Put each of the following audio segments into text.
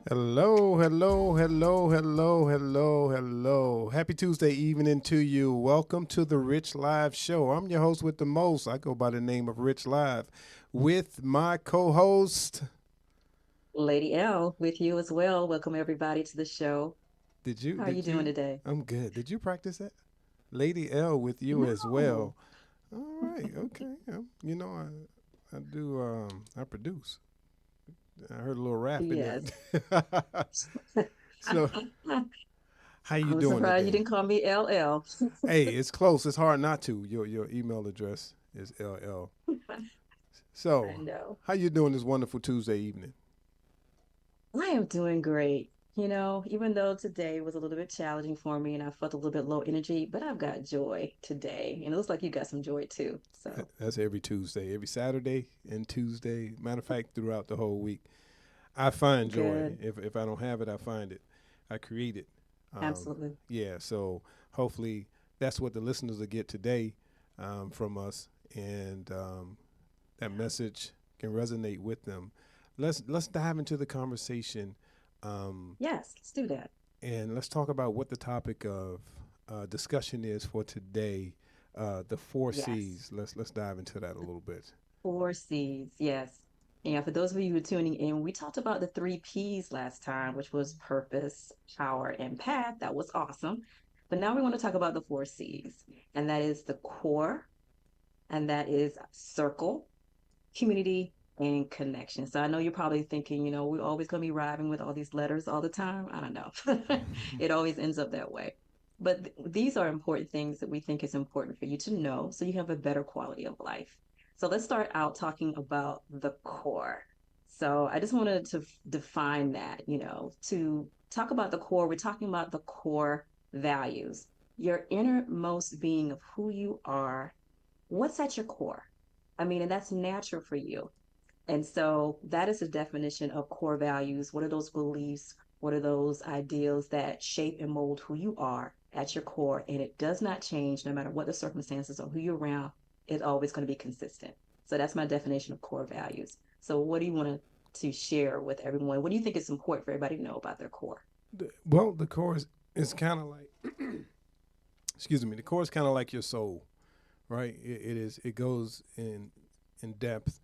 Hello, hello, hello, hello, hello, hello. Happy Tuesday evening to you. Welcome to the Rich Live Show. I'm your host with the most. I go by the name of Rich Live with my co host. Lady L with you as well. Welcome everybody to the show. Did you, How are you did doing you? today? I'm good. Did you practice that? Lady L with you as No. well. All right, okay. I do, I produce. I heard a little rap in Yes. there. So, how you I'm doing surprised you today? didn't call me LL. Hey, it's close. It's hard not to. Your email address is LL. I So, know. how you doing this wonderful Tuesday evening? I am doing great. Even though today was a little bit challenging for me and I felt a little bit low energy, but I've got joy today. And it looks like you got some joy too. So That's every Tuesday, every Saturday and Tuesday. Matter of fact, throughout the whole week, I find joy. good. If I don't have it, I find it. I create it. Um, Absolutely. yeah. So hopefully that's what the listeners will get today from us, and that message can resonate with them. Let's dive into the conversation. Um, Yes, let's do that. And let's talk about what the topic of discussion is for today. The four Yes. C's. Let's dive into that a little bit. Four C's, yes. Yeah, for those of you who are tuning in, we talked about the three P's last time, which was purpose, power, and path. That was awesome. But now we want to talk about the four C's, and that is the core, and that is circle, community, and connection. So I know you're probably thinking, we're always going to be rhyming with all these letters all the time. I don't know. It always ends up that way. But these are important things that we think is important for you to know so you have a better quality of life. So let's start out talking about the core. So I just wanted to define that, to talk about the core, we're talking about the core values, your innermost being of who you are. What's at your core? I mean, and that's natural for you. And so that is a definition of core values. What are those beliefs? What are those ideals that shape and mold who you are at your core? And it does not change no matter what the circumstances or who you're around. It's always going to be consistent. So that's my definition of core values. So what do you want to share with everyone? What do you think is important for everybody to know about their core? Well, the core is kind of like, excuse me, the core is kind of like your soul, right? It is. It goes in depth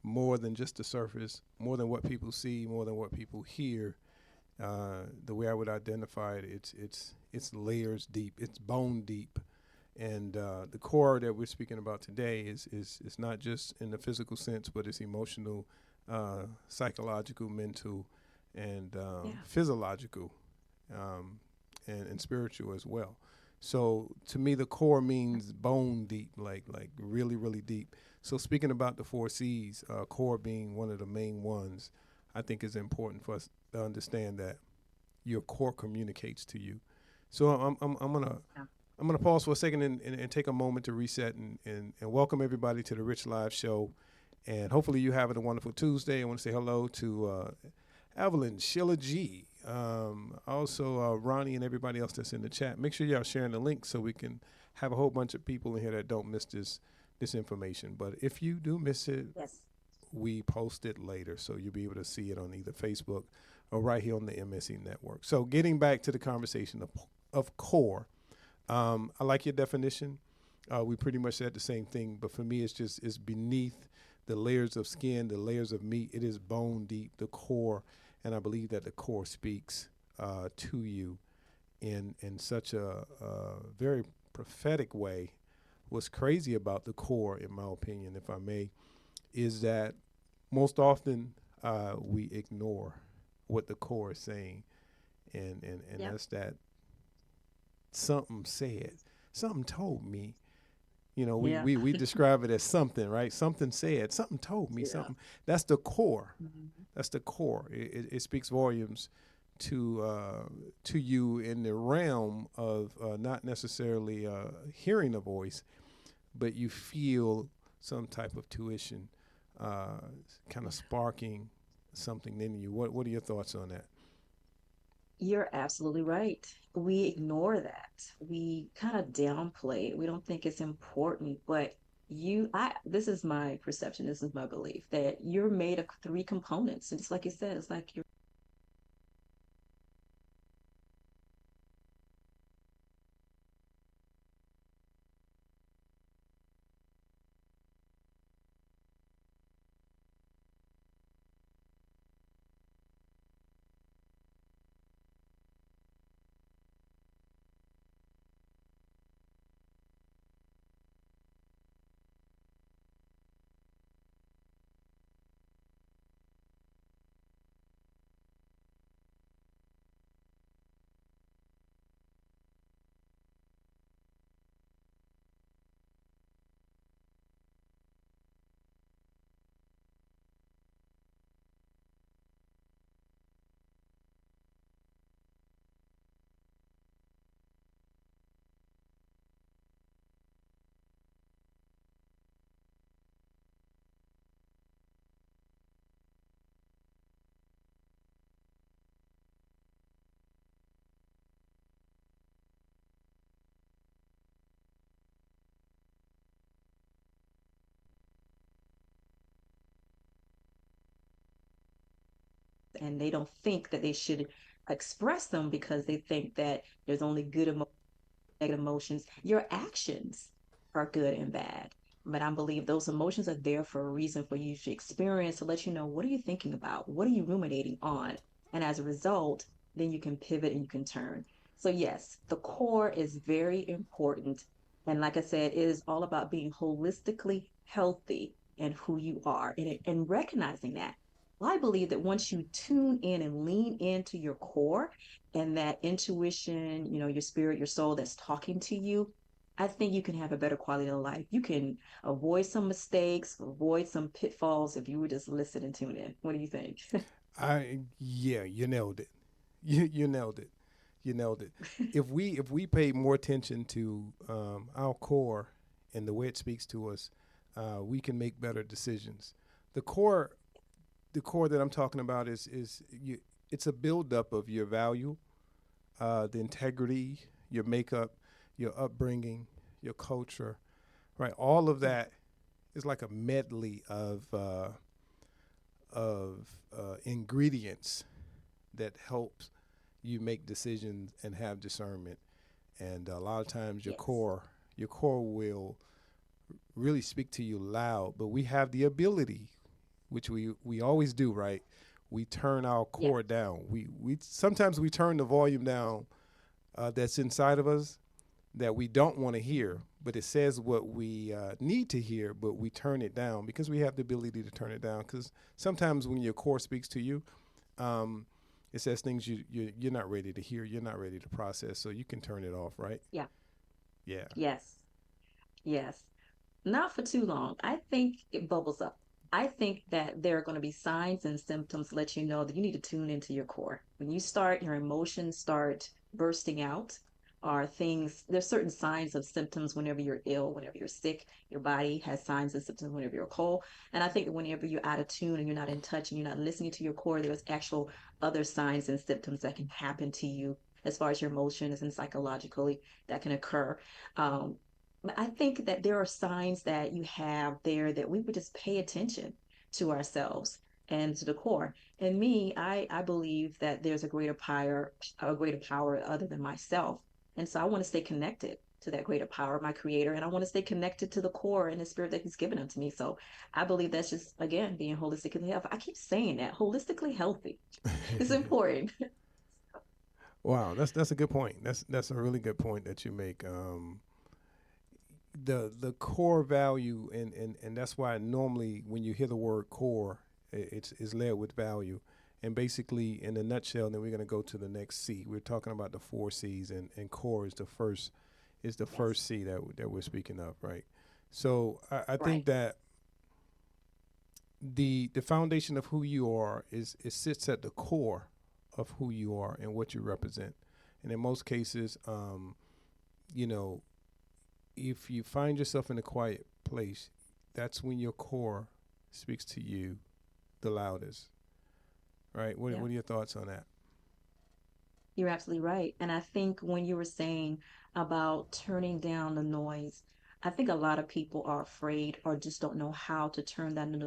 more than just the surface, more than what people see, more than what people hear. The way I would identify it, it's layers deep, it's bone deep, and the core that we're speaking about today is not just in the physical sense, but it's emotional, psychological, mental, and Yeah. physiological, um, and spiritual as well. So to me, the core means bone deep, like really really deep. So speaking about the four C's, core being one of the main ones, I think is important for us to understand that your core communicates to you. So Yeah. I'm gonna pause for a second and take a moment to reset and welcome everybody to the Rich Live Show. And hopefully you having a wonderful Tuesday. I want to say hello to Evelyn, Sheila G, also Ronnie and everybody else that's in the chat. Make sure y'all sharing the link so we can have a whole bunch of people in here that don't miss this information. But if you do miss it, Yes. we post it later, so you'll be able to see it on either Facebook or right here on the MSE network. So getting back to the conversation of core, I like your definition. We pretty much said the same thing, but for me, it's beneath the layers of skin, the layers of meat. It is bone deep, the core, and I believe that the core speaks to you in such a very prophetic way. What's crazy about the core, in my opinion, if I may, is that most often we ignore what the core is saying, and Yep. that's that something said, something told me. Yeah. We describe it as something, right? Something said, something told me, Yeah. something. That's the core. Mhm. That's the core. It speaks volumes to you in the realm of not necessarily hearing a voice, but you feel some type of tuition, uh, kind of Yeah. sparking something in you. What are your thoughts on that? You're absolutely right. We ignore that. We kind of downplay it. We don't think it's important, but this is my perception, this is my belief that you're made of three components. And just like you said, it's like and they don't think that they should express them because they think that there's only good emotions, negative emotions. Your actions are good and bad. But I believe those emotions are there for a reason for you to experience to let you know what are you thinking about? What are you ruminating on? And as a result, then you can pivot and you can turn. So, yes, the core is very important. And like I said, it is all about being holistically healthy and who you are and recognizing that. I believe that once you tune in and lean into your core and that intuition, your spirit, your soul that's talking to you, I think you can have a better quality of life. You can avoid some mistakes, avoid some pitfalls if you would just listen and tune in. What do you think? Yeah, you nailed it. You nailed it. You nailed it. If we pay more attention to our core and the way it speaks to us, we can make better decisions. The core, the core that I'm talking about is you. It's a buildup of your value, the integrity, your makeup, your upbringing, your culture, right? All of Yes, that is like a medley of ingredients that helps you make decisions and have discernment. And a lot of times yes, your core will really speak to you loud. But we have the ability, which we always do, right? We turn our yes, core down. We sometimes we turn the volume down that's inside of us that we don't want to hear, but it says what we need to hear, but we turn it down because we have the ability to turn it down. Because sometimes when your core speaks to you, um, it says things you're not ready to hear, you're not ready to process, so you can turn it off, right? yeah, Yeah. yes, yes. Not for too long. I think it bubbles up. I think that there are going to be signs and symptoms to let you know that you need to tune into your core. When you start, your emotions start bursting out, or things, there's certain signs of symptoms whenever you're ill, whenever you're sick, your body has signs and symptoms whenever you're cold. And I think that whenever you're out of tune and you're not in touch and you're not listening to your core, there's actual other signs and symptoms that can happen to you as far as your emotions and psychologically that can occur. Um, but I think that there are signs that you have there that we would just pay attention to ourselves and to the core. And me, I believe that there's a greater power other than myself. And so I want to stay connected to that greater power, my creator, and I want to stay connected to the core and the spirit that he's given unto me. So I believe that's just again being holistically healthy. I keep saying that holistically healthy. It's important. Wow, that's a good point. That's a really good point that you make. The core value and that's why normally when you hear the word core, it's led with value. And basically, in a nutshell, then we're going to go to the next C. We're talking about the four C's, and core is the Yes, first C that we're speaking of, right? So I right. think that the foundation of who you are is it sits at the core of who you are and what you represent. And in most cases, you know, if you find yourself in a quiet place, that's when your core speaks to you the loudest, right? Yeah. What are your thoughts on that? You're absolutely right. And I think when you were saying about turning down the noise, I think a lot of people are afraid or just don't know how to turn down the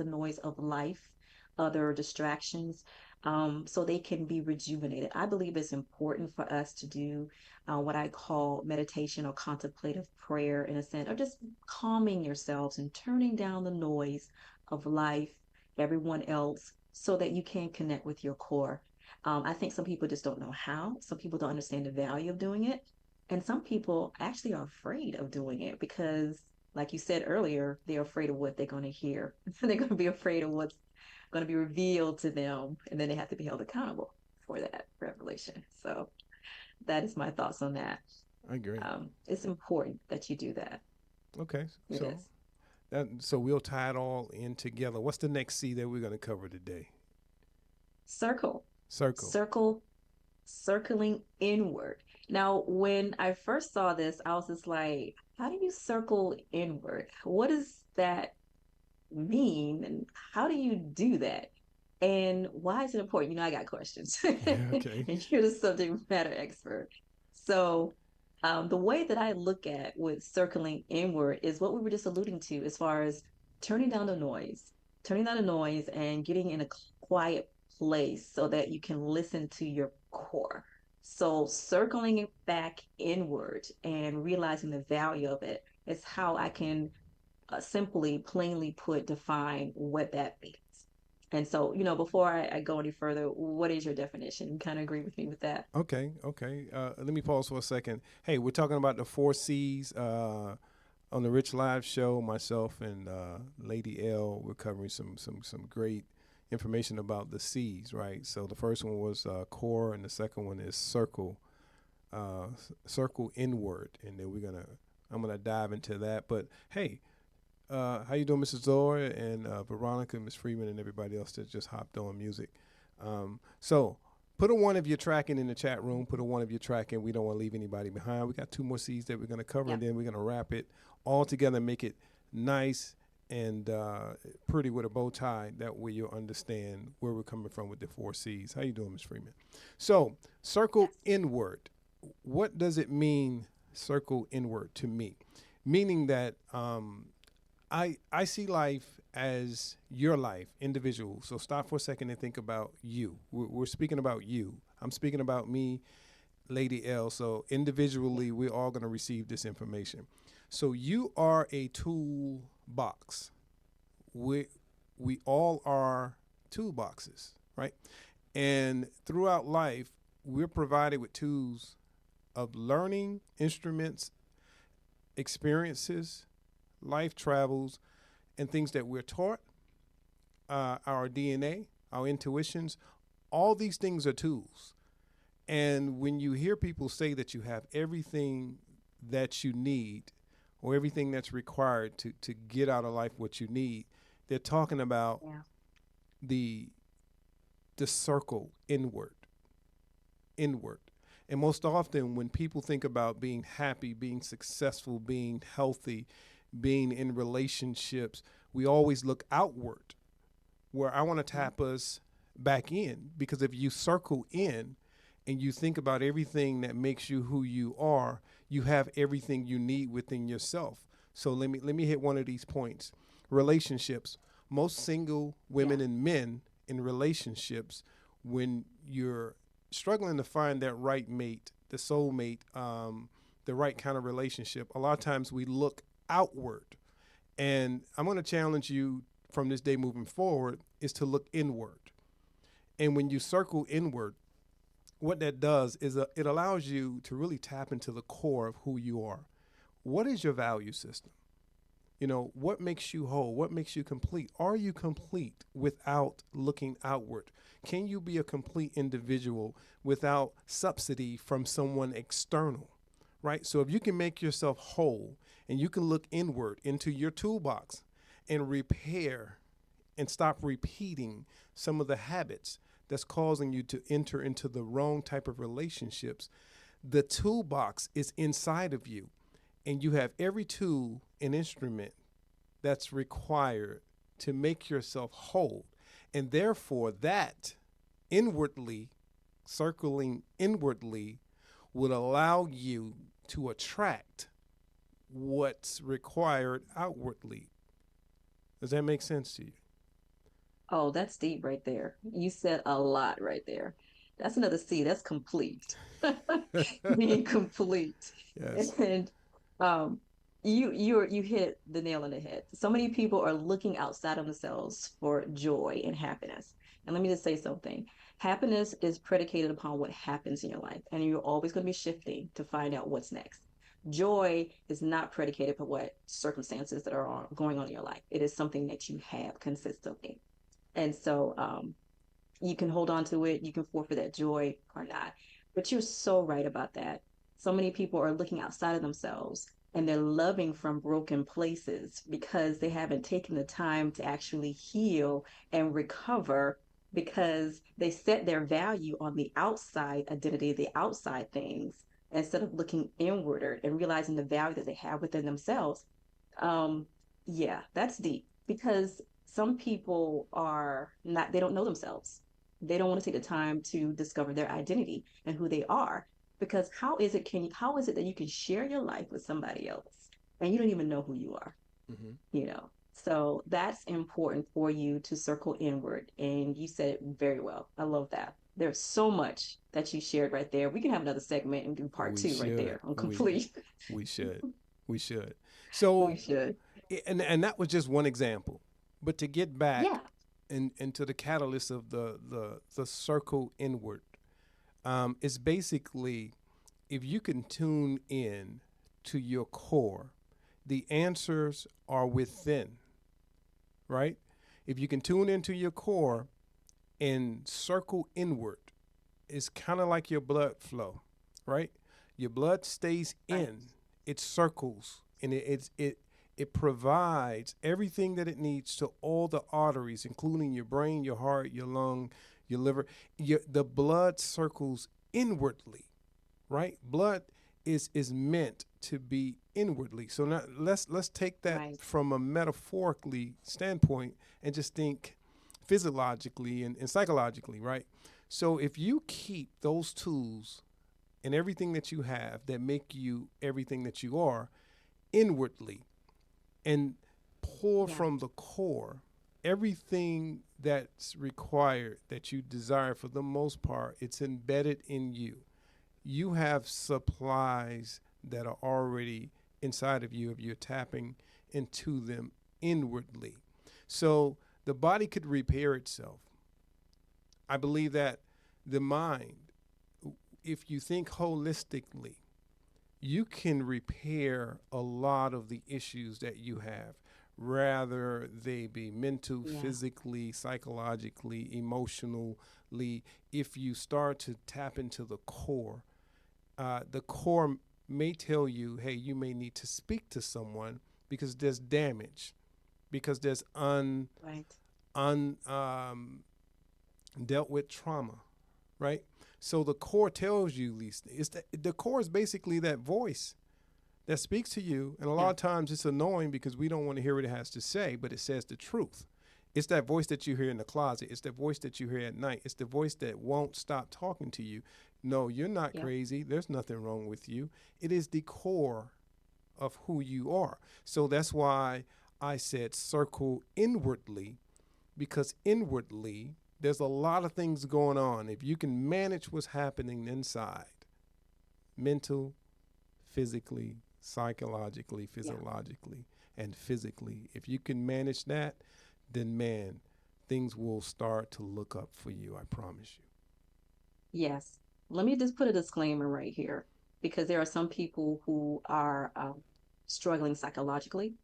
noise of life, other distractions, so they can be rejuvenated. I believe it's important for us to do what I call meditation or contemplative prayer in a sense, or just calming yourselves and turning down the noise of life, everyone else, so that you can connect with your core. I think some people just don't know how. Some people don't understand the value of doing it. And some people actually are afraid of doing it because, like you said earlier, they're afraid of what they're going to hear. They're going to be afraid of what's going to be revealed to them. And then they have to be held accountable for that revelation. So that is my thoughts on that. I agree. It's important that you do that. Okay, so Yes. so we'll tie it all in together. What's the next C that we're going to cover today? Circle. Circle. Circle circling inward. Now, when I first saw this, I was just like, how do you circle inward? What does that mean? And how do you do that? And why is it important? I got questions. Okay. And you're the subject matter expert. So, the way that I look at with circling inward is what we were just alluding to as far as turning down the noise, turning down the noise and getting in a quiet place so that you can listen to your core. So circling it back inward and realizing the value of it is how I can simply, plainly put, define what that means. And so, before I go any further, what is your definition? You kind of agree with me with that? Okay, okay. Let me pause for a second. Hey, we're talking about the four C's on the Rich Live show. Myself and Lady L, we're covering some great information about the C's, right? So the first one was core, and the second one is circle, circle inward, and then I'm gonna dive into that. But hey, how you doing, Mrs. Zora and Veronica, Miss Freeman, and everybody else that just hopped on music? So put a one if you're tracking in the chat room. Put a one if you're tracking. We don't want to leave anybody behind. We got two more C's that we're going to cover, Yeah. and then we're going to wrap it all together, make it nice and pretty with a bow tie. That way you'll understand where we're coming from with the four C's. How you doing, Miss Freeman? So circle Yes. inward. What does it mean, circle inward, to me? Meaning that I see life as your life, individual. So stop for a second and think about you. We're speaking about you. I'm speaking about me, Lady L. So individually, we're all going to receive this information. So you are a toolbox. We all are toolboxes, right? And throughout life, we're provided with tools of learning, instruments, experiences, life travels, and things that we're taught, our DNA, our intuitions, all these things are tools. And when you hear people say that you have everything that you need or everything that's required to get out of life what you need, they're talking about Yeah. the the circle inward, inward. And most often when people think about being happy, being successful, being healthy, being in relationships, we always look outward, where I want to Mhm. tap us back in. Because if you circle in and you think about everything that makes you who you are, you have everything you need within yourself. So let me hit one of these points. Relationships. Most single Yeah. women and men in relationships, when you're struggling to find that right mate, the soulmate, the right kind of relationship, a lot of times we look outward. And I'm going to challenge you from this day moving forward is to look inward. And when you circle inward, what that does is it allows you to really tap into the core of who you are. What is your value system? What makes you whole? What makes you complete? Are you complete without looking outward? Can you be a complete individual without subsidy from someone external? Right? So if you can make yourself whole and you can look inward into your toolbox and repair and stop repeating some of the habits that's causing you to enter into the wrong type of relationships, the toolbox is inside of you, and you have every tool and instrument that's required to make yourself whole. And therefore, that inwardly, circling inwardly, would allow you to attract what's required outwardly. Does that make sense to you? Oh, that's deep right there. You said a lot right there. That's another C. That's complete. Being complete. Yes. And um you hit the nail on the head. So many people are looking outside of themselves for joy and happiness. And let me just say something. Happiness is predicated upon what happens in your life, and you're always going to be shifting to find out what's next. Joy is not predicated upon what circumstances that are going on in your life. It is something that you have consistently. And so you can hold on to it, you can forfeit that joy or not. But you're so right about that. So many people are looking outside of themselves and they're loving from broken places because they haven't taken the time to actually heal and recover because they set their value on the outside identity, the outside things, instead of looking inward and realizing the value that they have within themselves. um, yeah, that's deep because some people are not, they don't know themselves. They don't want to take the time to discover their identity and who they are. Because how is it that you can share your life with somebody else and you don't even know who you are, Mm-hmm. you know? So that's important for you to circle inward. And you said it very well. I love that. There's so much that you shared right there. We can have another segment and do part We two right should. there on We complete. we should. We should. We So, should. and that was just one example. But to get back Yeah. into the catalyst of the circle inward, it's basically if you can tune in to your core, the answers are within, right? If you can tune into your core and circle inward, it's kind of like your blood flow, right? Your blood stays Right. in, it circles, and it provides everything that it needs to all the arteries, including your brain, your heart, your lung, your liver. The blood circles inwardly, right? Blood is meant to be inwardly. So now let's take that Right. from a metaphorically standpoint and just think physiologically and psychologically, right? So if you keep those tools and everything that you have that make you everything that you are inwardly and pour Yeah. from the core everything that's required that you desire, for the most part it's embedded in you. You have supplies that are already inside of you if you're tapping into them inwardly. So the body could repair itself. I believe that the mind, if you think holistically, you can repair a lot of the issues that you have, rather they be mental, Yeah. physically, psychologically, emotionally. If you start to tap into the core may tell you, hey, you may need to speak to someone because there's damage, because there's Right. un dealt with trauma, right? So the core tells you these things. The core is basically that voice that speaks to you, and a lot Yeah. of times it's annoying because we don't want to hear what it has to say, but it says the truth. It's that voice that you hear in the closet. It's the voice that you hear at night. It's the voice that won't stop talking to you. No, you're not Yeah. crazy. There's nothing wrong with you. It is the core of who you are. So that's why I said circle inwardly, because inwardly there's a lot of things going on. If you can manage what's happening inside, mental, physically, psychologically, Yeah. physiologically, and physically, if you can manage that, then man, things will start to look up for you. I promise you. Yes. Let me just put a disclaimer right here because there are some people who are struggling psychologically.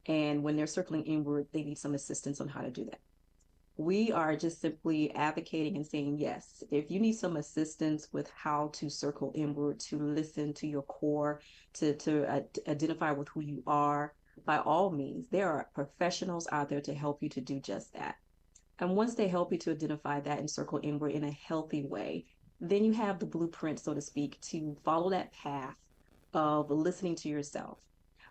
And when they're circling inward, they need some assistance on how to do that. We are just simply advocating and saying, yes, if you need some assistance with how to circle inward, to listen to your core, to identify with who you are, by all means, there are professionals out there to help you to do just that. And once they help you to identify that and circle inward in a healthy way, then you have the blueprint, so to speak, to follow that path of listening to yourself.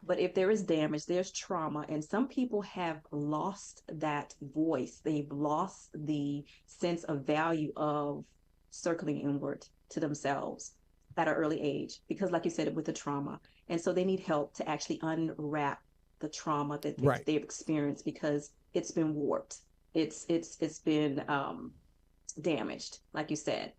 But if there is damage, there's trauma, and some people have lost that voice. They've lost the sense of value of circling inward to themselves at an early age, because, like you said, with the trauma. And so they need help to actually unwrap the trauma that Right. they've experienced because it's been warped. It's been damaged, like you said.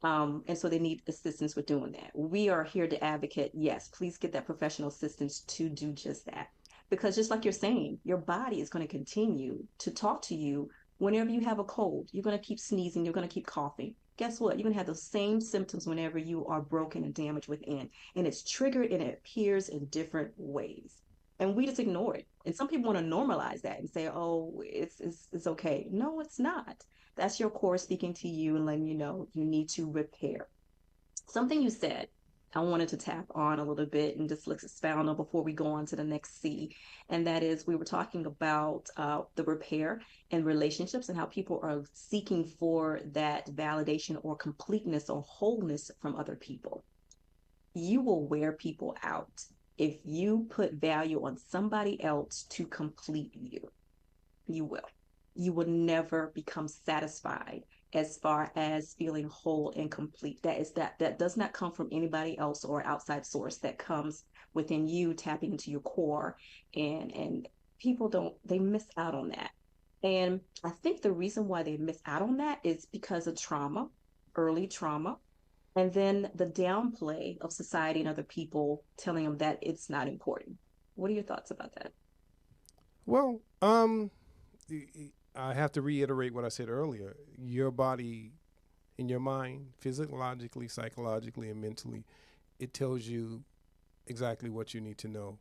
And so they need assistance with doing that. We are here to advocate. Yes, please get that professional assistance to do just that. Because just like you're saying, your body is going to continue to talk to you whenever you have a cold. You're going to keep sneezing, you're going to keep coughing. Guess what? You're going to have those same symptoms whenever you are broken and damaged within. And it's triggered and it appears in different ways. And we just ignore it. And some people want to normalize that and say, oh, it's okay. No, it's not. That's your core speaking to you and letting you know you need to repair. Something you said, I wanted to tap on a little bit and just let's expound on before we go on to the next C. And that is, we were talking about the repair and relationships and how people are seeking for that validation or completeness or wholeness from other people. You will wear people out if you put value on somebody else to complete you. You will. You will never become satisfied as far as feeling whole and complete. That does not come from anybody else or outside source. That comes within you tapping into your core and people don't, they miss out on that. And I think the reason why they miss out on that is because of trauma, early trauma, and then the downplay of society and other people telling them that it's not important. What are your thoughts about that? Well, I have to reiterate what I said earlier. Your body and your mind, physiologically, psychologically, and mentally, it tells you exactly what you need to know.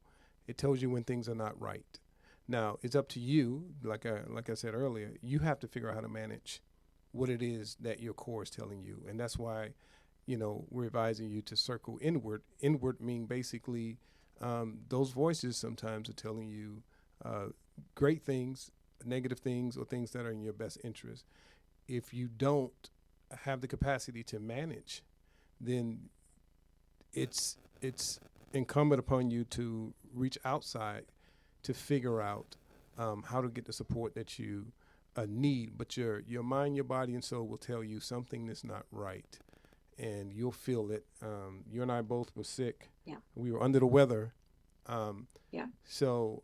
It tells you when things are not right. Now, it's up to you, like I said earlier, you have to figure out how to manage what it is that your core is telling you. And that's why, we're advising you to circle inward. Inward mean basically those voices sometimes are telling you uh, great things, negative things, or things that are in your best interest. If you don't have the capacity to manage, then it's incumbent upon you to reach outside to figure out how to get the support that you need. But your mind, your body, and soul will tell you something that's not right, and you'll feel it. You and I both were sick. Yeah. We were under the weather. Um, Yeah. so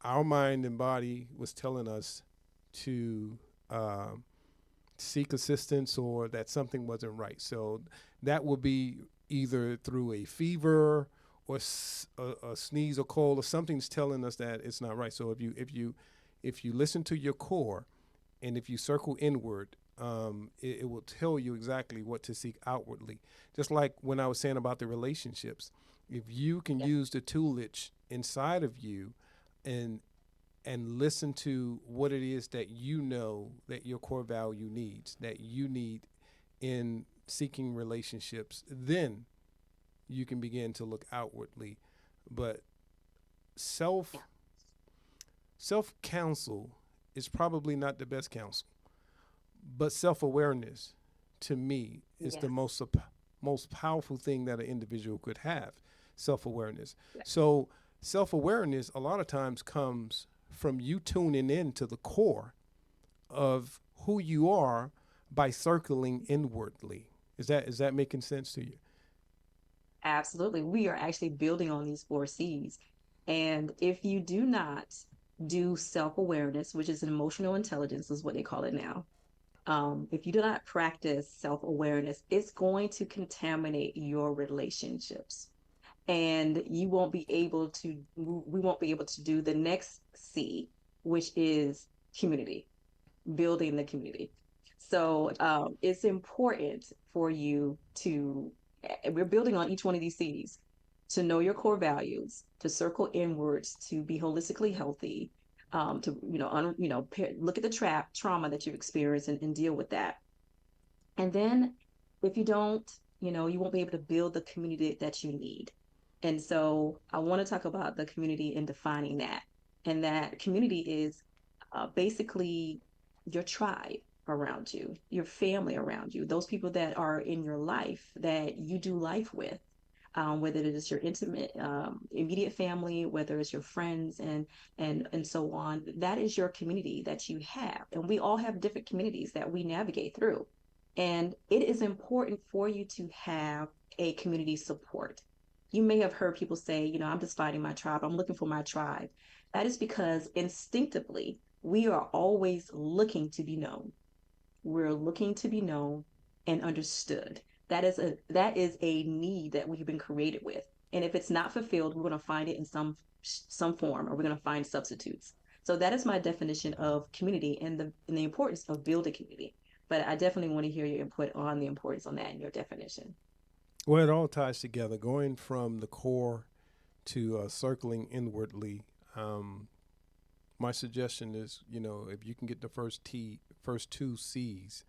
our mind and body was telling us to um, seek assistance or that something wasn't right. So that will be either through a fever or a sneeze or cold or something's telling us that it's not right. So if you listen to your core and if you circle inward, it will tell you exactly what to seek outwardly. Just like when I was saying about the relationships, if you can Yeah. use the toolage inside of you and listen to what it is that you know that your core value needs, that you need in seeking relationships, then you can begin to look outwardly. But Yeah. self self counsel is probably not the best counsel, but self awareness to me is the Yes. most powerful thing that an individual could have. Self awareness. Yeah. So self awareness a lot of times comes from you tuning in to the core of who you are by circling inwardly. Is that making sense to you? Absolutely. We are actually building on these four C's. And if you do not do self-awareness, which is an emotional intelligence, is what they call it now. If you do not practice self-awareness, it's going to contaminate your relationships. And you won't be able to, we won't be able to do the next C, which is community, building the community. So it's important for you to, we're building on each one of these C's, to know your core values, to circle inwards, to be holistically healthy, to, look at the trauma that you've experienced and deal with that. And then if you don't, you won't be able to build the community that you need. And so I want to talk about the community and defining that. And that community is basically your tribe around you, your family around you, those people that are in your life that you do life with. Whether it is your intimate, immediate family, whether it's your friends, and so on, that is your community that you have, and we all have different communities that we navigate through. And it is important for you to have a community support. You may have heard people say, I'm just finding my tribe, I'm looking for my tribe. That is because instinctively, we are always looking to be known. We're looking to be known and understood. That is a need that we've been created with. And if it's not fulfilled, we're going to find it in some form, or we're going to find substitutes. So that is my definition of community and the importance of building community. But I definitely want to hear your input on the importance on that and your definition. Well, it all ties together. Going from the core to circling inwardly. Um, my suggestion is, if you can get the first two C's,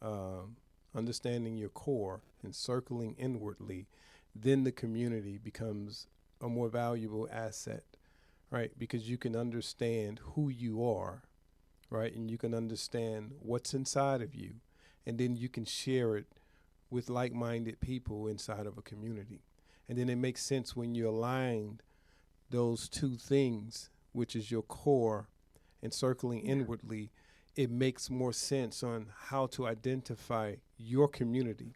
um, understanding your core and circling inwardly, then the community becomes a more valuable asset, right? Because you can understand who you are, right? And you can understand what's inside of you, and then you can share it with like-minded people inside of a community. And then it makes sense when you align those two things, which is your core and circling Yeah. inwardly, it makes more sense on how to identify your community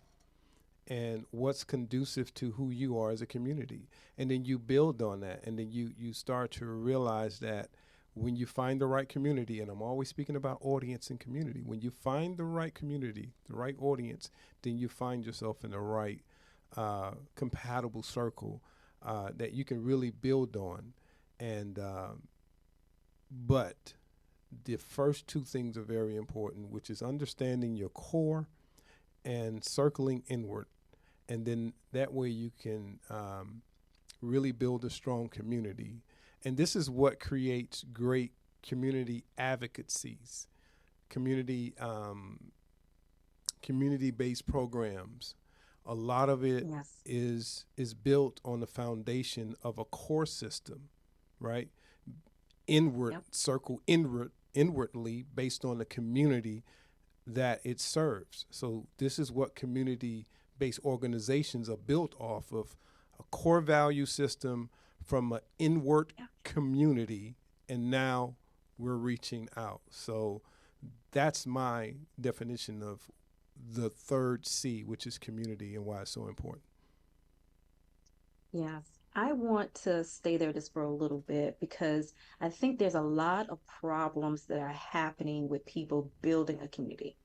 and what's conducive to who you are as a community. And then you build on that. And then you start to realize that when you find the right community, and I'm always speaking about audience and community, when you find the right community, the right audience, then you find yourself in the right compatible circle that you can really build on. And but the first two things are very important, which is understanding your core and circling inward. And then that way you can really build a strong community. And this is what creates great community advocacies, community community-based programs. A lot of it Yes. is built on the foundation of a core system, right? Inward Yep. circle inwardly based on the community that it serves. So this is what community-based organizations are built off of: a core value system from an inward Yeah. community, and now we're reaching out. So that's my definition of the third C, which is community, and why it's so important. Yes. I want to stay there just for a little bit because I think there's a lot of problems that are happening with people building a community.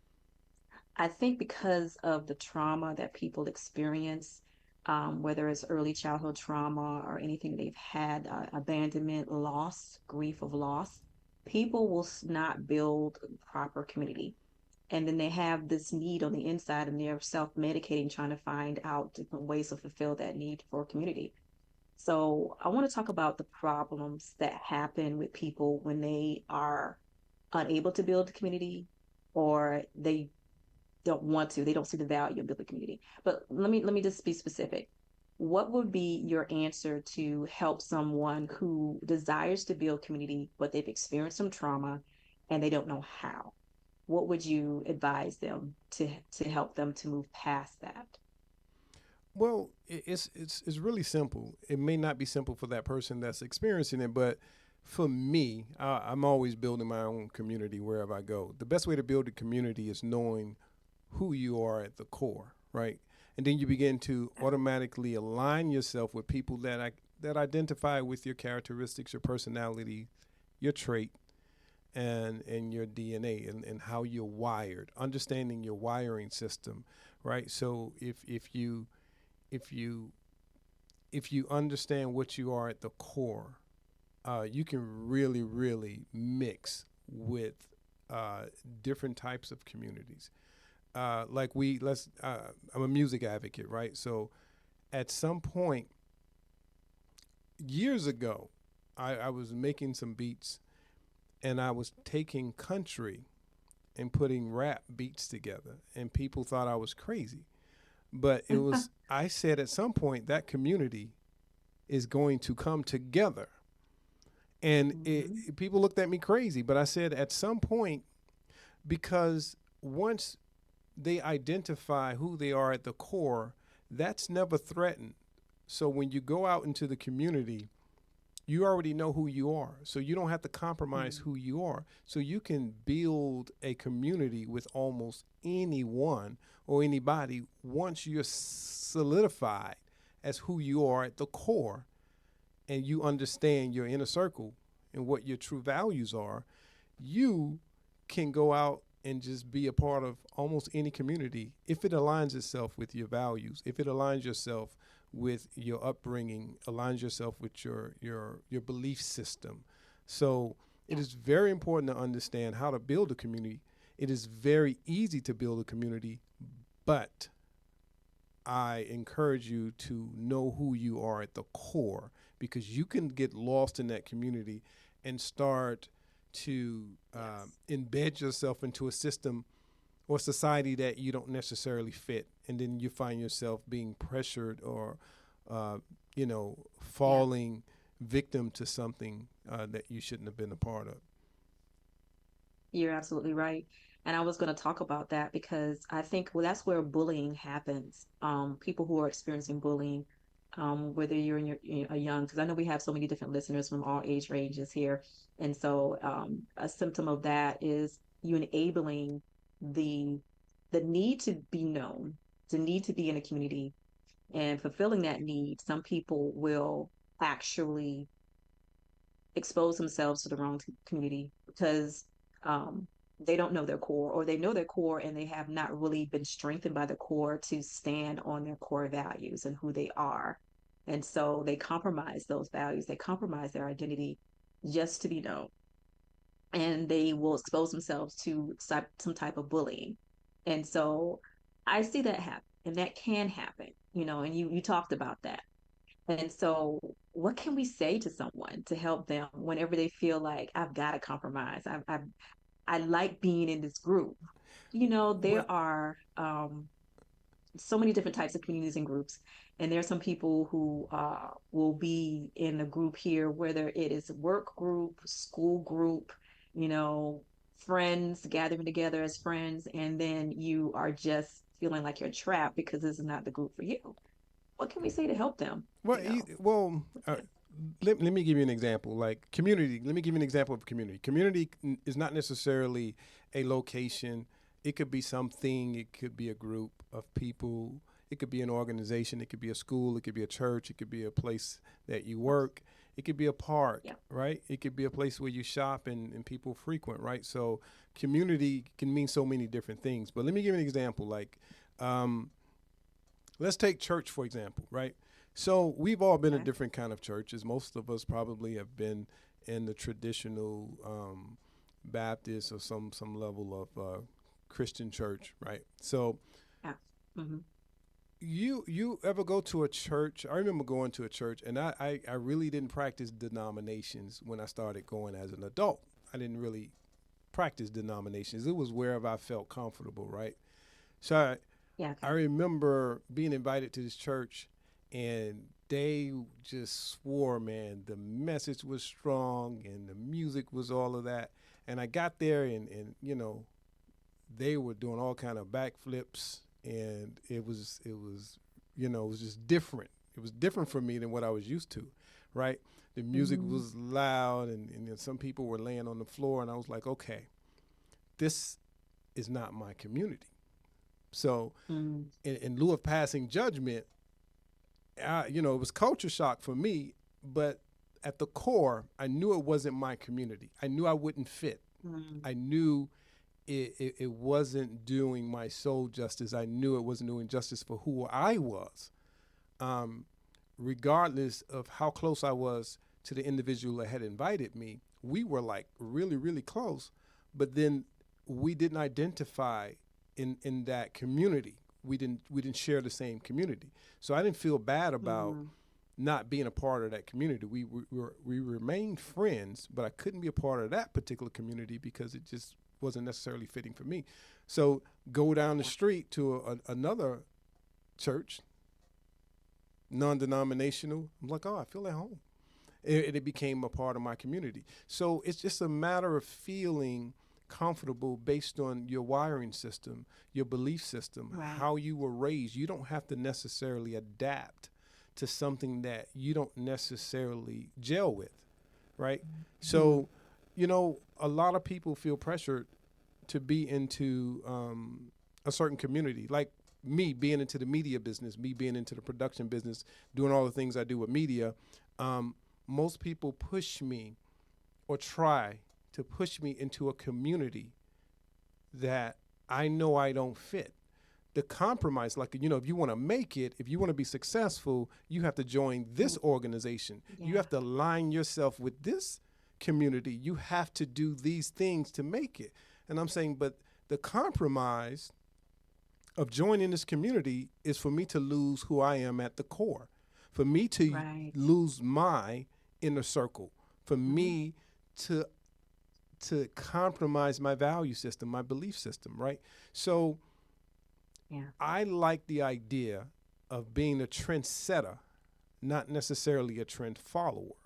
I think because of the trauma that people experience, whether it's early childhood trauma or anything they've had, abandonment, loss, grief of loss, people will not build proper community. And then they have this need on the inside and they're self-medicating, trying to find out different ways to fulfill that need for community. So I want to talk about the problems that happen with people when they are unable to build a community or they don't want to, they don't see the value of building community. But let me just be specific. What would be your answer to help someone who desires to build community, but they've experienced some trauma and they don't know how? What would you advise them to help them to move past that? Well, it's really simple. It may not be simple for that person that's experiencing it, but for me, I'm always building my own community wherever I go. The best way to build a community is knowing who you are at the core, right? And then you begin to automatically align yourself with people that identify with your characteristics, your personality, your trait, and your DNA, and how you're wired. Understanding your wiring system, right? So if you if you understand what you are at the core, you can really mix with uh, different types of communities. Like I'm a music advocate, right? So at some point years ago, I was making some beats, and I was taking country and putting rap beats together, and people thought I was crazy. But it was, I said at some point that community is going to come together. And Mhm. people looked at me crazy, but I said at some point, because once they identify who they are at the core, that's never threatened. So when you go out into the community, you already know who you are. So you don't have to compromise Mhm. who you are. So you can build a community with almost anyone or anybody once you're solidified as who you are at the core, and you understand your inner circle and what your true values are. You can go out and just be a part of almost any community if it aligns itself with your values, if it aligns yourself with your upbringing, aligns yourself with your belief system. So it Yeah. is very important to understand how to build a community. It is very easy to build a community, but I encourage you to know who you are at the core, because you can get lost in that community and start to Yes. embed yourself into a system or society that you don't necessarily fit. And then you find yourself being pressured or, uh, Yeah. falling victim to something that you shouldn't have been a part of. You're absolutely right. And I was going to talk about that because I think, well, that's where bullying happens. People who are experiencing bullying, whether you're in a young, because I know we have so many different listeners from all age ranges here. And so a symptom of that is you enabling the the need to be known, the need to be in a community and fulfilling that need. Some people will actually expose themselves to the wrong community because um, they don't know their core, or they know their core and they have not really been strengthened by the core to stand on their core values and who they are. And so they compromise those values, they compromise their identity just to be known, and they will expose themselves to some type of bullying. And so I see that happen, and that can happen, and you talked about that. And so what can we say to someone to help them whenever they feel like I've got to compromise? I like being in this group. Well, There are so many different types of communities and groups. And there are some people who will be in a group here, whether it is work group, school group, you know, friends gathering together as friends, and then you are just feeling like you're trapped because this is not the group for you. What can we say to help them? well, You know, what's good? let me give you an example. Like community, let me give you an example of community. Community is not necessarily a location. It could be something. It could be a group of people. It could be an organization. It could be a school. It could be a church. It could be a place that you work. It could be a park, Yeah. right? It could be a place where you shop and people frequent, right? So community can mean so many different things. But let me give you an example. Like, um, let's take church for example, right? So we've all been in Okay. different kind of churches. Most of us probably have been in the traditional Baptist or some level of Christian church, right? So Yeah. Hmm. you ever go to a church? I remember going to a church, and I really didn't practice denominations when I started going as an adult. I didn't really practice denominations. It was wherever I felt comfortable, right? So Yeah. I Okay. remember being invited to this church, and they just swore, man, the message was strong and the music was all of that. And I got there, and they were doing all kind of backflips, and it was just different. It was different for me than what I was used to, right? The music Hmm. was loud, and then some people were laying on the floor, and I was like, okay, this is not my community. So Mm. in lieu of passing judgment, it was culture shock for me, but at the core, I knew it wasn't my community. I knew I wouldn't fit. Mm. I knew it wasn't doing my soul justice. I knew it wasn't doing justice for who I was, um, regardless of how close I was to the individual that had invited me. We were like really, really close, but then we didn't identify in that community. We didn't share the same community. So I didn't feel bad about Mm. not being a part of that community. We remained friends, but I couldn't be a part of that particular community because it just wasn't necessarily fitting for me. So go down the Yeah. street to another church, non-denominational. I'm like, oh, I feel at home. It became a part of my community. So it's just a matter of feeling comfortable based on your wiring system, your belief system, Right. how you were raised. You don't have to necessarily adapt to something that you don't necessarily gel with, right? Mm. So, a lot of people feel pressured to be into a certain community. Like me being into the media business, me being into the production business, doing all the things I do with media. Um, Most people push me or try to push me into a community that I know I don't fit. The compromise, like, if you want to make it, if you want to be successful, you have to join this Mm. organization. You Yeah. have to align yourself with this community. You have to do these things to make it. And I'm saying, but the compromise of joining this community is for me to lose who I am at the core, for me to Right. lose my inner circle, for Hmm. me to compromise my value system, my belief system, right? So Yeah. I like the idea of being a trendsetter, not necessarily a trend follower.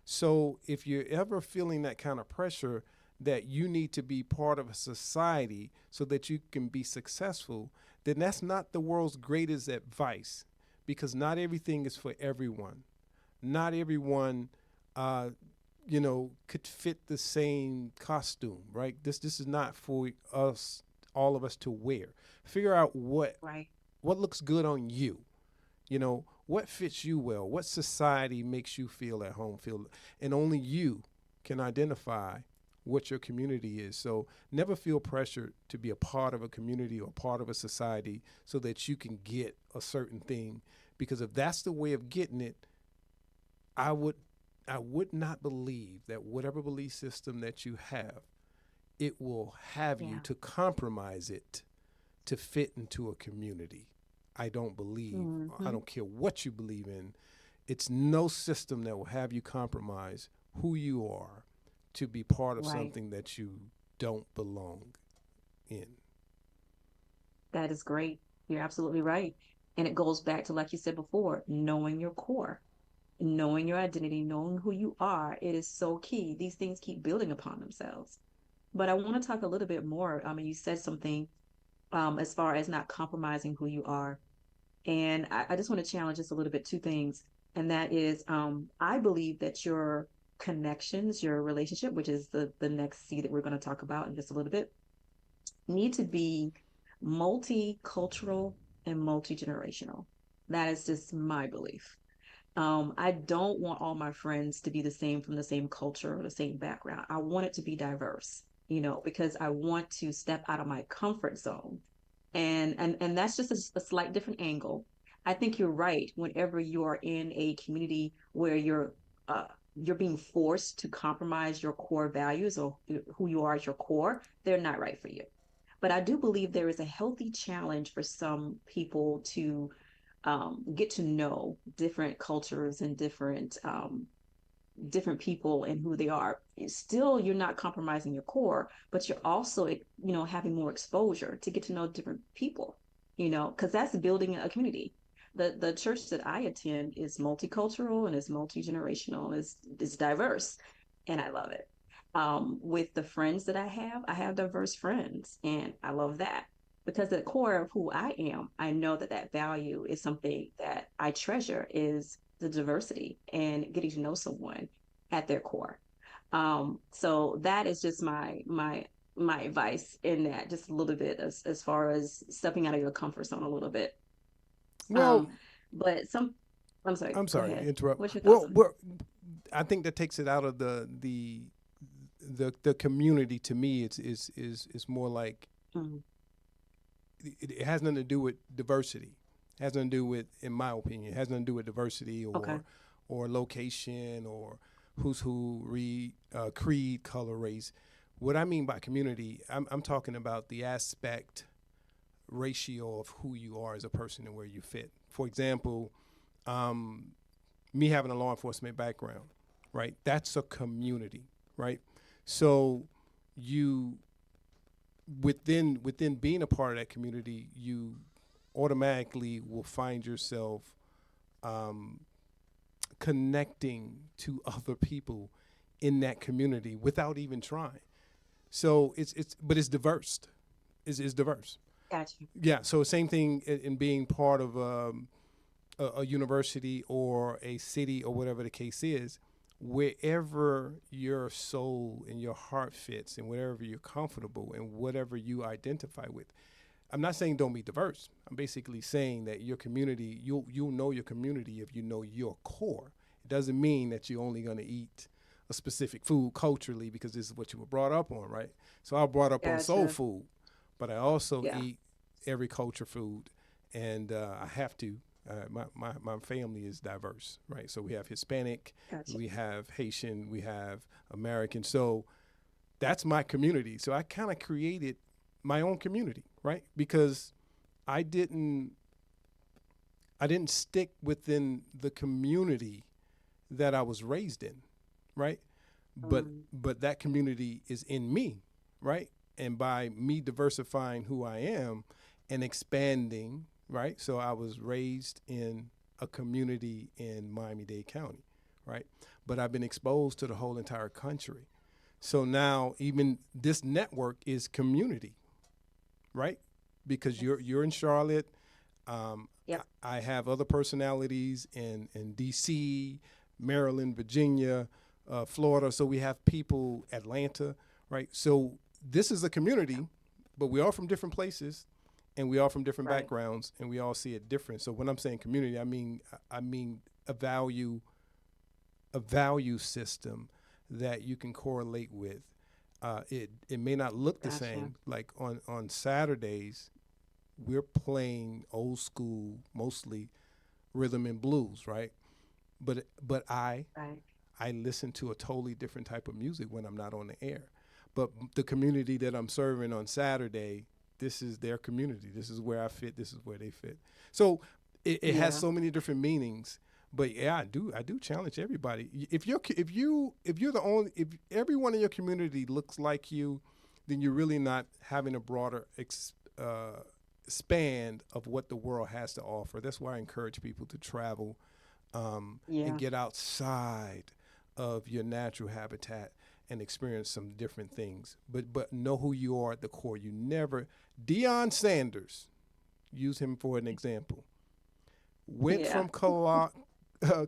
So if you're ever feeling that kind of pressure that you need to be part of a society so that you can be successful, then that's not the world's greatest advice, because not everything is for everyone. Not everyone, uh, could fit the same costume, right? This is not for us, all of us to wear. Figure out what Right. what looks good on you. What fits you well? What society makes you feel at home? And only you can identify what your community is. So never feel pressured to be a part of a community or part of a society so that you can get a certain thing. Because if that's the way of getting it, I would I would not believe that whatever belief system that you have, it will have you Yeah. to compromise it to fit into a community. I don't believe, I Hmm. don't care what you believe in, it's no system that will have you compromise who you are to be part of Right. something that you don't belong in. That is great. You're absolutely right. And it goes back to, like you said before, knowing your core, knowing your identity, knowing who you are. It is so key. These things keep building upon themselves. But I want to talk a little bit more. I mean, you said something as far as not compromising who you are. And I just want to challenge just a little bit two things. And that is, I believe that your connections, your relationship, which is the next C that we're going to talk about in just a little bit, need to be multicultural and multi-generational. That is just my belief. I don't want all my friends to be the same from the same culture or the same background. I want it to be diverse, because I want to step out of my comfort zone. And that's just a slight different angle. I think you're right. Whenever you are in a community where you're being forced to compromise your core values or who you are at your core, they're not right for you. But I do believe there is a healthy challenge for some people to get to know different cultures and different people and who they are. Still, you're not compromising your core, but you're also, having more exposure to get to know different people, because that's building a community. The church that I attend is multicultural and is multi-generational, is diverse, and I love it. With the friends that I have diverse friends, and I love that because at the core of who I am, I know that that value is something that I treasure is the diversity and getting to know someone at their core. So that is just my advice in that, just a little bit as far as stepping out of your comfort zone a little bit. Well, Um, but I'm sorry, I'm go sorry to ahead. interrupt. What's your thoughts Well, on I think that takes it out of the community. To me, it's more like it? Mm, it has nothing to do with diversity. It has nothing to do with, in my opinion, it has nothing to do with diversity okay. or location or who's who, creed, color, race. What I mean by community, I'm talking about the aspect ratio of who you are as a person and where you fit. For example, um, me having a law enforcement background, right? That's a community, right? So you within being a part of that community, you automatically will find yourself um, connecting to other people in that community without even trying. So but it's diverse. It's diverse. Gotcha. Yeah. So same thing in being part of a university or a city or whatever the case is, wherever your soul and your heart fits and wherever you're comfortable and whatever you identify with. I'm not saying don't be diverse. I'm basically saying that your community, you'll know your community if you know your core. It doesn't mean that you're only going to eat a specific food culturally because this is what you were brought up on, right? So I was brought up on soul Gotcha. food, but I also Yeah. eat every culture food, and I have to. My family is diverse, right? So we have Hispanic, Gotcha. we have Haitian, we have American. So that's my community. So I kind of created my own community, right? Because I didn't I didn't stick within the community that I was raised in, right? But that community is in me, right? And by me diversifying who I am and expanding, right? So I was raised in a community in Miami-Dade County, right? But I've been exposed to the whole entire country. So now even this network is community, right? Because Yes. you're in Charlotte. Yep. I have other personalities in D.C., Maryland, Virginia, Florida. So we have people Atlanta, right? So this is a community, but we are from different places, and we all from different Right. backgrounds, and we all see it different. So when I'm saying community, I mean a value system that you can correlate with. It may not look the Gotcha. same. Like on Saturdays, we're playing old school, mostly rhythm and blues, right? But Right. I listen to a totally different type of music when I'm not on the air. But the community that I'm serving on Saturday, this is their community. This is where I fit. This is where they fit. So it has Yeah. so many different meanings. But yeah, I do challenge everybody. If you're the only, if everyone in your community looks like you, then you're really not having a broader span of what the world has to offer. That's why I encourage people to travel, and Yeah. get outside of your natural habitat and experience some different things. But know who you are at the core. You never Deion Sanders, use him for an example. Went Yeah. from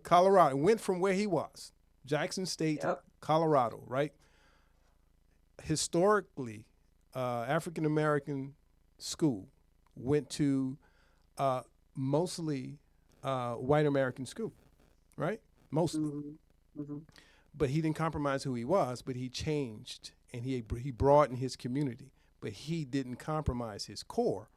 Colorado, went from where he was, Jackson State to Yep. Colorado, right? Historically, African American school, went to uh, mostly white American school, right? Mostly. Hmm. Hmm. But he didn't compromise who he was, but he changed and he broadened his community, but he didn't compromise his core.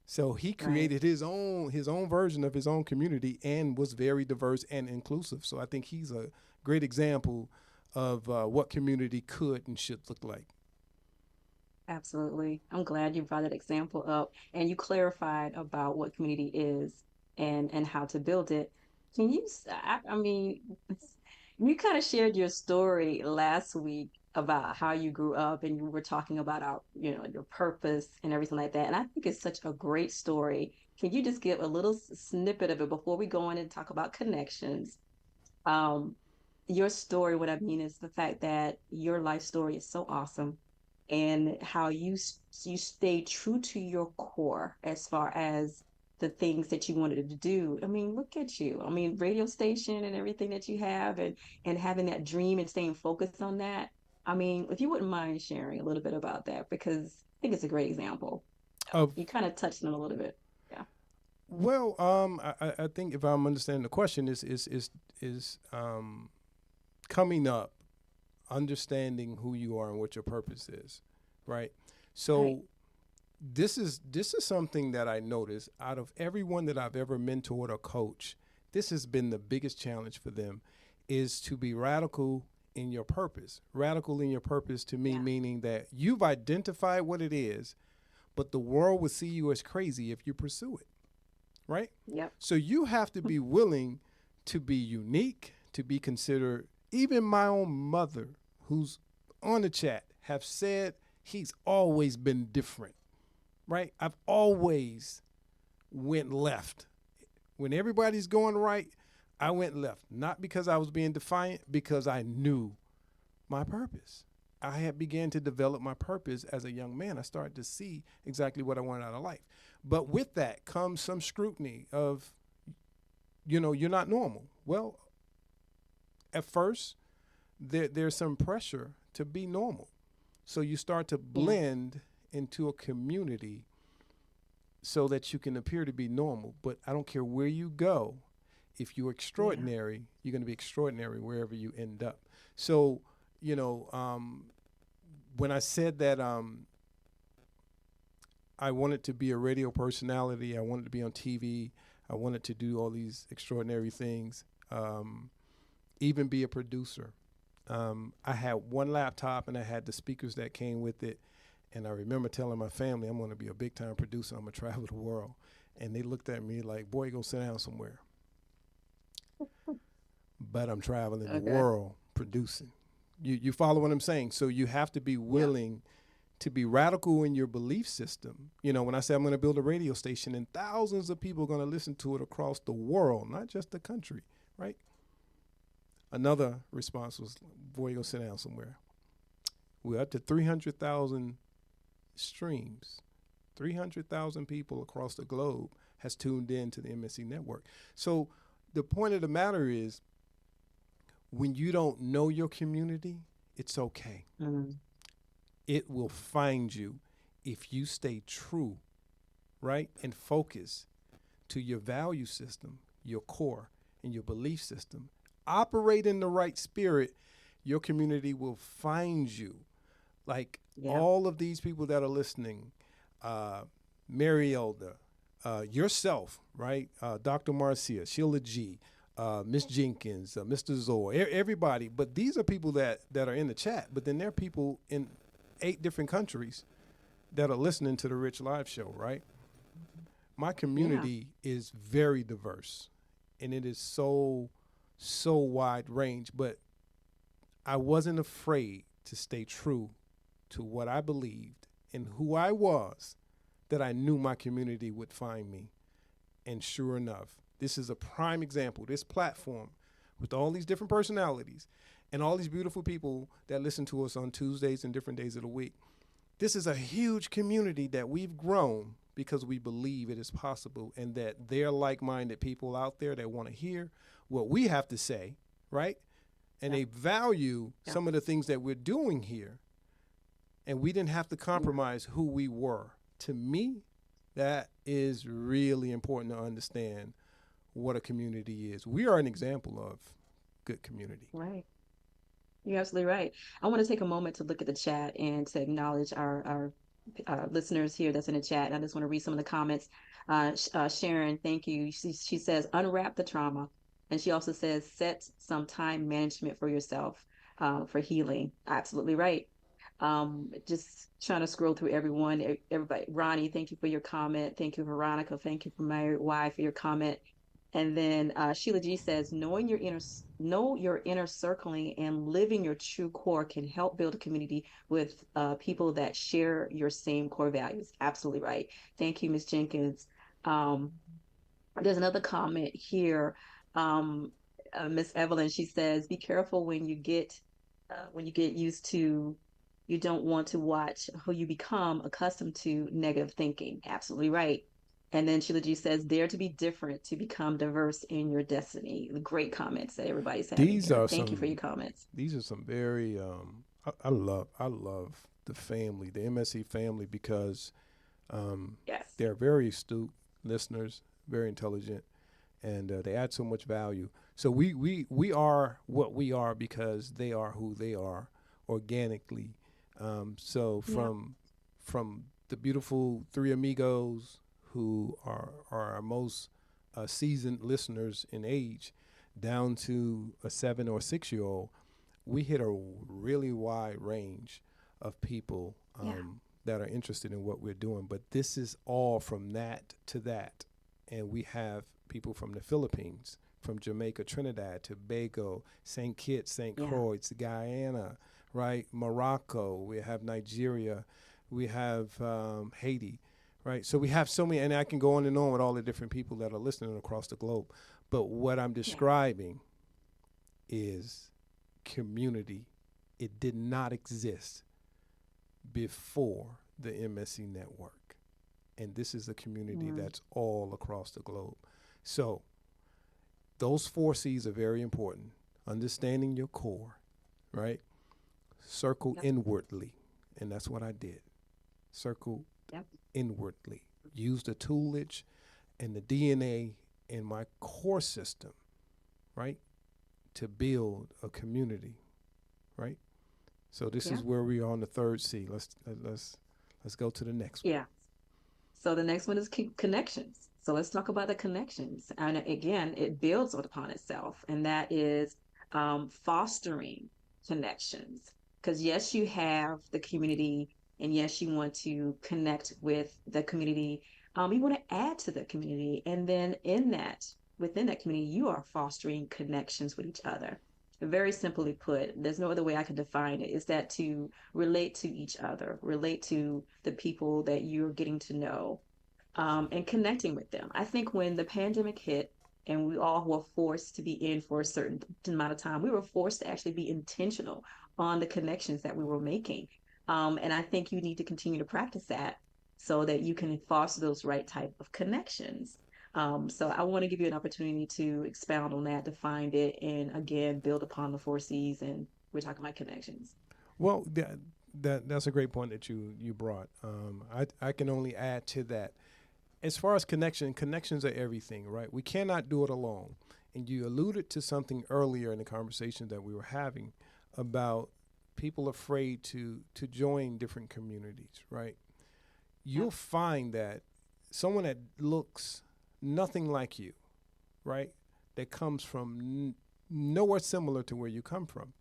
So he Right. created his own version of his own community and was very diverse and inclusive. So I think he's a great example of what community could and should look like. Absolutely. I'm glad you brought that example up and you clarified about what community is and how to build it. Can you, I mean, you kind of shared your story last week about how you grew up and you were talking about your purpose and everything like that. And I think it's such a great story. Can you just give a little snippet of it before we go on and talk about connections? Um, your story, what I mean is the fact that your life story is so awesome and how you stay true to your core as far as the things that you wanted to do. I mean, look at you. I mean, radio station and everything that you have and having that dream and staying focused on that. I mean, if you wouldn't mind sharing a little bit about that because I think it's a great example. Of You kind of touched on it a little bit. Yeah. well, I think if I'm understanding the question is coming up, understanding who you are and what your purpose is, right? Right. So this is something that I noticed out of everyone that I've ever mentored or coached. This has been the biggest challenge for them, is to be radical in your purpose. Radical in your purpose to me Yeah. meaning that you've identified what it is, but the world would see you as crazy if you pursue it, right? Yep. So you have to be willing to be unique, to be considered. Even my own mother, who's on the chat, have said he's always been different, right? I've always went left. When everybody's going right, I went left. Not because I was being defiant, because I knew my purpose. I had began to develop my purpose as a young man. I started to see exactly what I wanted out of life. But with that comes some scrutiny of, you're not normal. Well, at first, there's some pressure to be normal. So you start to Yeah. blend into a community so that you can appear to be normal. But I don't care where you go. If you're Yeah. extraordinary, you're going to be extraordinary wherever you end up. So, you know, when I said that I wanted to be a radio personality, I wanted to be on TV, I wanted to do all these extraordinary things, even be a producer. I had one laptop and I had the speakers that came with it. And I remember telling my family, I'm going to be a big time producer. I'm going to travel the world. And they looked at me like, boy, go sit down somewhere. But I'm traveling the Okay. world producing. You follow what I'm saying? So you have to be Yeah. willing to be radical in your belief system. When I say I'm going to build a radio station and thousands of people are going to listen to it across the world, not just the country, right? Another response was, boy, go sit down somewhere. We're up to 300,000 streams. 300,000 people across the globe has tuned in to the MSC network. So the point of the matter is, when you don't know your community, it's okay. Mm. It will find you if you stay true right? And focus to your value system, your core, and your belief system. Operate in the right spirit, your community will find you. Like Yeah. all of these people that are listening, uh, Mary Elder, yourself, right? Dr. Marcia, Sheila G., Miss Jenkins, Mr. Zoe, everybody. But these are people that are in the chat. But then there are people in 8 different countries that are listening to the Rich Live Show, right? My Yeah. community is very diverse, and it is so wide range. But I wasn't afraid to stay true to what I believed and who I was, that I knew my community would find me. And sure enough, this is a prime example. This platform with all these different personalities and all these beautiful people that listen to us on Tuesdays and different days of the week. This is a huge community that we've grown because we believe it is possible, and that there are like-minded people out there that want to hear what we have to say, right? And Yeah. they value Yeah. some of the things that we're doing here, and we didn't have to Yeah. compromise who we were. To me, that is really important to understand what a community is. We are an example of good community. Right. You're absolutely right. I want to take a moment to look at the chat and to acknowledge our listeners here that's in the chat. I just want to read some of the comments. Sharon, thank you. She says, unwrap the trauma. And she also says, set some time management for yourself for healing. Absolutely right. Just trying to scroll through everyone, everybody. Ronnie, thank you for your comment. Thank you, Veronica. Thank you for my wife for your comment. And then Sheila G says, know your inner circling and living your true core can help build a community with people that share your same core values. Absolutely right. Thank you, Ms. Jenkins. Um, there's another comment here. Um, Miss Evelyn, she says, be careful when you get used to, you don't want to watch who you become accustomed to negative thinking. Absolutely right. And then Sheila G says, dare to be different, to become diverse in your destiny. Great comments that everybody's having These here. are Thank you for your some comments. these are some very I love the family, the MSC family, because um, Yes. they're very astute listeners, very intelligent, and they add so much value. So we are what we are because they are who they are organically. So Yeah. from the beautiful 3 amigos who are our most seasoned listeners in age, down to a 7 or 6 year old, we hit a really wide range of people Yeah. that are interested in what we're doing. But this is all from that to that. And we have people from the Philippines, from Jamaica, Trinidad, Tobago, St. Kitts, St. Yeah. Croix, Guyana, right? Morocco, we have Nigeria, we have Haiti, right? So we have so many, and I can go on and on with all the different people that are listening across the globe. But what I'm Yeah. describing is community. It did not exist before the MSC network. And this is a community Mm. that's all across the globe. So those 4 C's are very important. Understanding your core, right? Circle Yep. inwardly. And that's what I did. Circle Yep. inwardly. Use the toolage and the DNA in my core system, right? To build a community, right? So this Yeah. is where we are on the 3rd C. Let's go to the next one. Yeah. So the next one is connections. So let's talk about the connections. And again, it builds upon itself, and that is fostering connections. Because yes, you have the community, and yes, you want to connect with the community. You want to add to the community, and then within that community, you are fostering connections with each other. Very simply put, there's no other way I can define it, is that to relate to each other, relate to the people that you're getting to know, and connecting with them. I think when the pandemic hit and we all were forced to be in for a certain amount of time, we were forced to actually be intentional on the connections that we were making. And I think you need to continue to practice that so that you can foster those right type of connections. So I want to give you an opportunity to expound on that, define it, and again, build upon the 4 C's. And we're talking about connections. Well, that's a great point that you brought. I can only add to that. as far as connections are everything, right? We cannot do it alone. And you alluded to something earlier in the conversation that we were having about people afraid to join different communities, right? Yeah. You'll find that someone that looks nothing like you, right? That comes from nowhere similar to where you come from,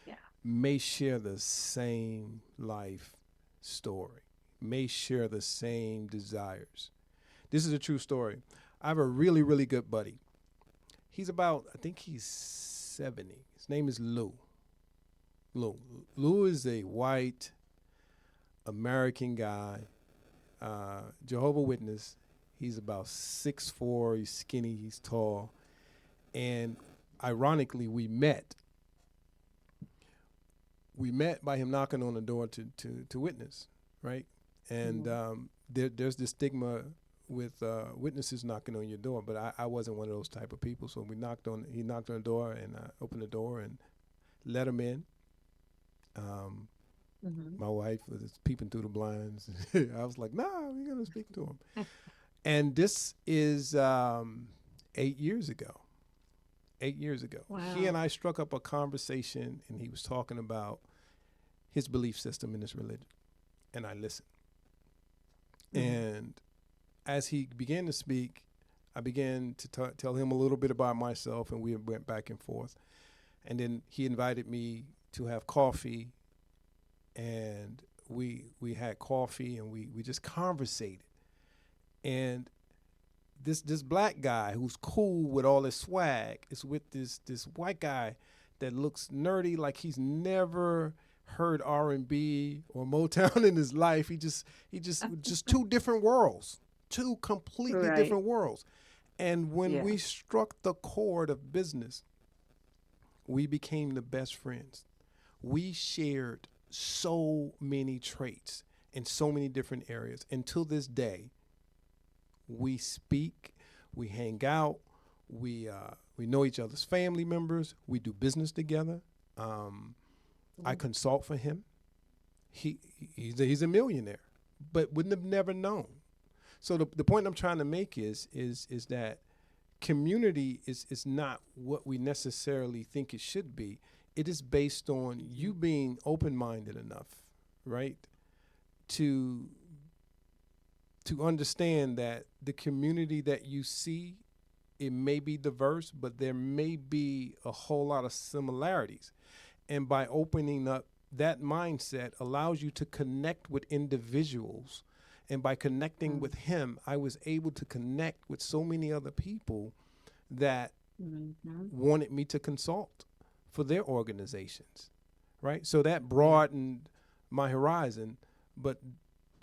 Yeah. may share the same life story, may share the same desires. This is a true story. I have a really, really good buddy. He's about, I think he's 70. His name is Lou. Lou. Lou is a white American guy, Jehovah Witness. He's about 6'4". He's skinny. He's tall. And ironically, we met by him knocking on the door to witness, right? And Mhm. there's this stigma with witnesses knocking on your door, but I wasn't one of those type of people. So he knocked on the door, and I opened the door and let him in. Um, Mhm. my wife was peeping through the blinds. I was like, "No, we're gonna speak to him." And this is 8 years ago. 8 years ago, he and Wow. I struck up a conversation, and he was talking about his belief system in his religion, and I listened. Mhm. And as he began to speak, I began to tell him a little bit about myself, and we went back and forth. And then he invited me to have coffee, and we had coffee, and we just conversated. And this black guy who's cool with all his swag is with this white guy that looks nerdy, like he's never heard R&B or Motown in his life. He just two different worlds, two completely Right. different worlds. And when Yeah. we struck the chord of business, we became the best friends. We shared so many traits in so many different areas. And to this day, we speak, we hang out, we know each other's family members, we do business together. Um, I Mhm. consult for him. He he's a millionaire, but wouldn't have never known. So the point I'm trying to make is that community is not what we necessarily think it should be. It is based on Mhm. you being open minded enough, right, to to understand that the community that you see, it may be diverse, but there may be a whole lot of similarities. And by opening up, that mindset allows you to connect with individuals. And by connecting Mhm. with him, I was able to connect with so many other people that Mhm. wanted me to consult for their organizations, right? So that Yeah. broadened my horizon, but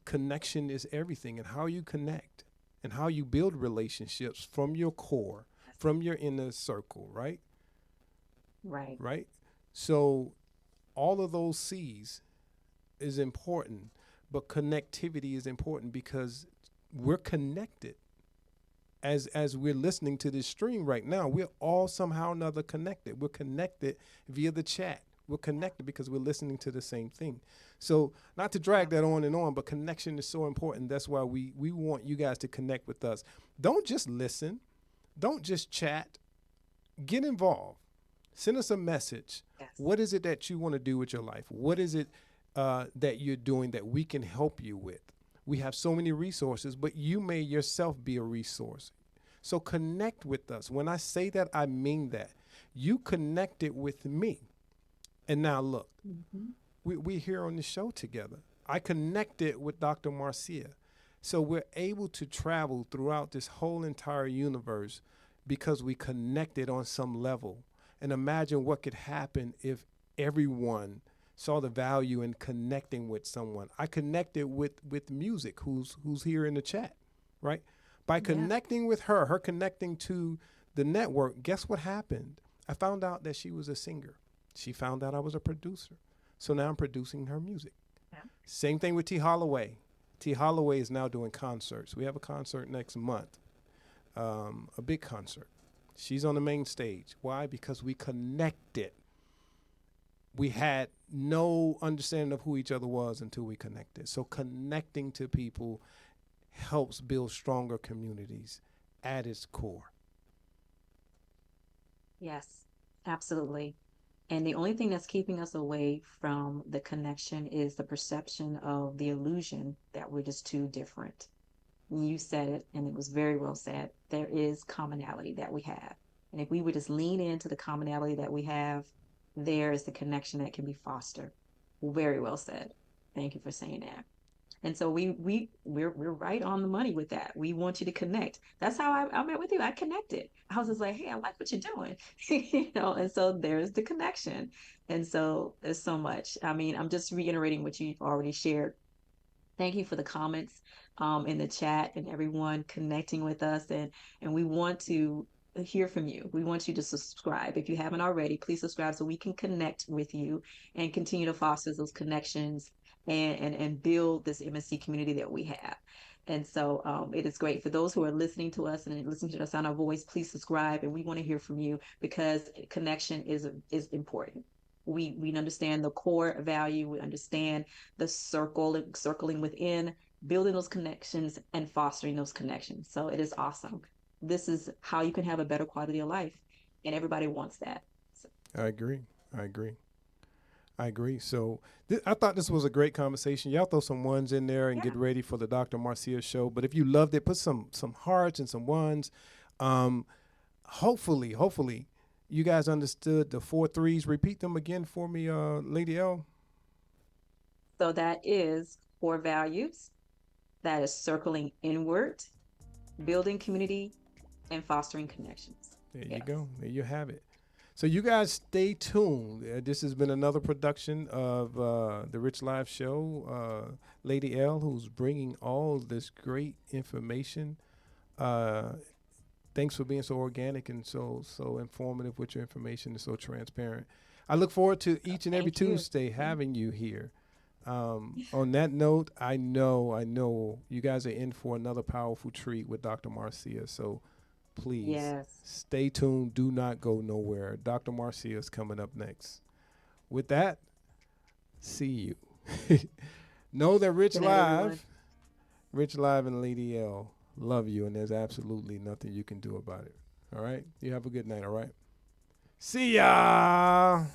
connection is everything, and how you connect and how you build relationships from your core, from your inner circle, right? Right. Right? So all of those C's is important, but connectivity is important because we're connected. As we're listening to this stream right now, we're all somehow or another connected. We're connected via the chat. We're connected because we're listening to the same thing. So not to drag Yeah. that on and on, but connection is so important. That's why we want you guys to connect with us. Don't just listen. Don't just chat. Get involved. Send us a message. Yes. What is it that you want to do with your life? What is it that you're doing that we can help you with? We have so many resources, but you may yourself be a resource. So connect with us. When I say that, I mean that. You connected with me. And now look, Mhm. we're here on the show together. I connected with Dr. Marcia. So we're able to travel throughout this whole entire universe because we connected on some level. And imagine what could happen if everyone saw the value in connecting with someone. I connected with music, who's here in the chat, right? By Yeah. connecting with her, her connecting to the network, guess what happened? I found out that she was a singer. She found out I was a producer. So now I'm producing her music. Yeah. Same thing with T. Holloway. T. Holloway is now doing concerts. We have a concert next month, a big concert. She's on the main stage. Why? Because we connected. We had no understanding of who each other was until we connected. So connecting to people helps build stronger communities at its core. Yes, absolutely. And the only thing that's keeping us away from the connection is the perception of the illusion that we're just too different. You said it, and it was very well said. There is commonality that we have. And if we would just lean into the commonality that we have, there is the connection that can be fostered. Very well said. Thank you for saying that. And so we're right on the money with that. We want you to connect. That's how I met with you. I connected. I was just like, hey, I like what you're doing. And so there's the connection. And so there's so much. I mean, I'm just reiterating what you've already shared. Thank you for the comments in the chat and everyone connecting with us. And we want to hear from you. We want you to subscribe. If you haven't already, please subscribe so we can connect with you and continue to foster those connections and build this MSC community that we have. And so it is great for those who are listening to us and listening to the sound of our voice. Please subscribe, and we want to hear from you because connection is important. We understand the core value. We understand the circling within, building those connections and fostering those connections. So it is awesome. This is how you can have a better quality of life, and everybody wants that. So, I agree. I agree. I agree. So I thought this was a great conversation. Y'all throw some ones in there and yeah. get ready for the Dr. Marcia show. But if you loved it, put some hearts and some ones. Um, hopefully, you guys understood the 4 3s. Repeat them again for me, Lady L. So that is core values. That is circling inward, building community, and fostering connections. There you Yes. go. There you have it. So you guys stay tuned. This has been another production of the Rich Live Show. Lady L, who's bringing all this great information. Thanks for being so organic and so informative with your information and so transparent. I look forward to each and every Thank you. Tuesday having you here. On that note, I know you guys are in for another powerful treat with Dr. Marcia. So please Yes. stay tuned. Do not go nowhere. Dr. Marcia is coming up next. With that, see you. Know that Good night, everyone. Rich Live and Lady L love you, and there's absolutely nothing you can do about it. All right? You have a good night, all right? See ya!